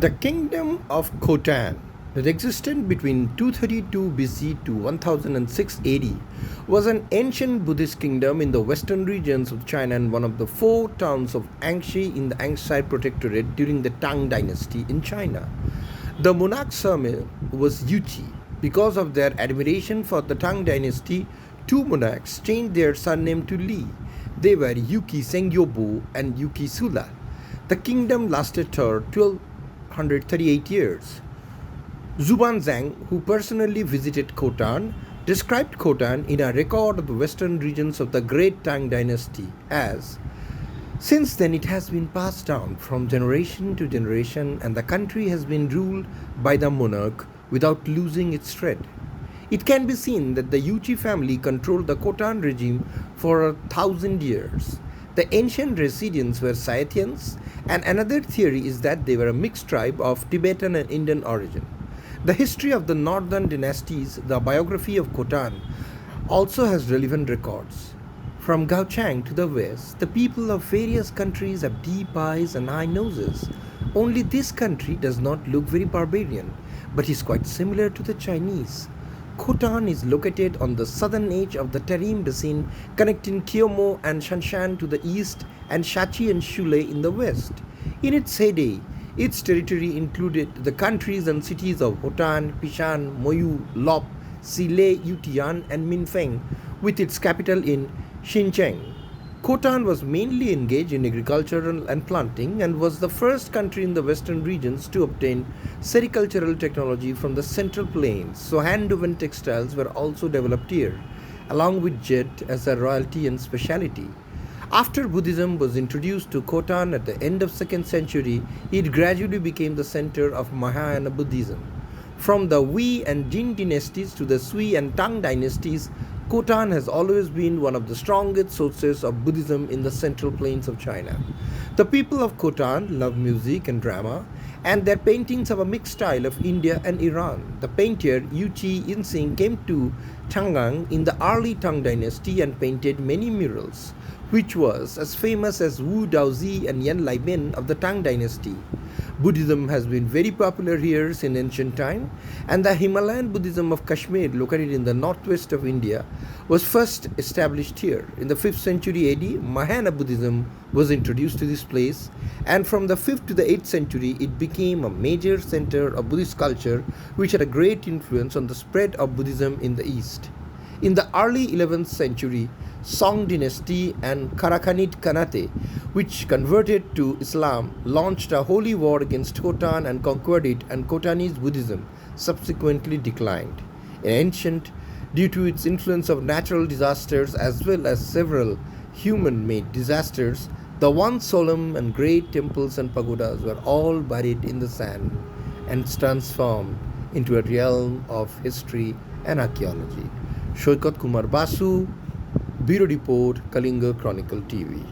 The kingdom of Khotan, that existed between 232 BC to 1006 AD, was an ancient Buddhist kingdom in the western regions of China and one of the four towns of Anxi in the Anxi Protectorate during the Tang Dynasty in China. The monarch's surname was Yuqi. Because of their admiration for the Tang Dynasty, two monarchs changed their surname to Li. They were Yuki Sengyobu and Yuki Sula. The kingdom lasted for 1238 years. Zhuban Zhang, who personally visited Khotan, described Khotan in a record of the western regions of the Great Tang Dynasty as, "Since then it has been passed down from generation to generation and the country has been ruled by the monarch without losing its thread. It can be seen that the Yuchi family controlled the Khotan regime for 1,000 years. The ancient residents were Scythians, and another theory is that they were a mixed tribe of Tibetan and Indian origin. The history of the northern dynasties, the biography of Khotan, also has relevant records. From Gaochang to the west, the people of various countries have deep eyes and high noses. Only this country does not look very barbarian, but is quite similar to the Chinese. Khotan is located on the southern edge of the Tarim Basin, connecting Kyomo and Shanshan to the east and Shachi and Shule in the west. In its heyday, its territory included the countries and cities of Khotan, Pishan, Moyu, Lop, Sile, Yutian, and Minfeng, with its capital in Xinjiang. Khotan was mainly engaged in agriculture and planting and was the first country in the western regions to obtain sericultural technology from the central plains, so hand-woven textiles were also developed here, along with jet as a royalty and specialty. After Buddhism was introduced to Khotan at the end of 2nd century, it gradually became the center of Mahayana Buddhism. From the Wei and Jin dynasties to the Sui and Tang dynasties, Khotan has always been one of the strongest sources of Buddhism in the central plains of China. The people of Khotan love music and drama, and their paintings have a mixed style of India and Iran. The painter Yuqi Yinsing came to Chang'an in the early Tang dynasty and painted many murals, which was as famous as Wu Daozi and Yan Laiben of the Tang dynasty. Buddhism has been very popular here since ancient time, and the Himalayan Buddhism of Kashmir, located in the northwest of India, was first established here. In the 5th century AD, Mahayana Buddhism was introduced to this place, and from the 5th to the 8th century, it became a major center of Buddhist culture, which had a great influence on the spread of Buddhism in the East. In the early 11th century, Song dynasty and Karakhanid Khanate, which converted to Islam, launched a holy war against Khotan and conquered it, and Khotanese Buddhism subsequently declined. Ancient, due to its influence of natural disasters as well as several human-made disasters, the once solemn and great temples and pagodas were all buried in the sand and transformed into a realm of history and archaeology. Shoikat Kumar Basu, Bureau Report, Kalinga Chronicle TV.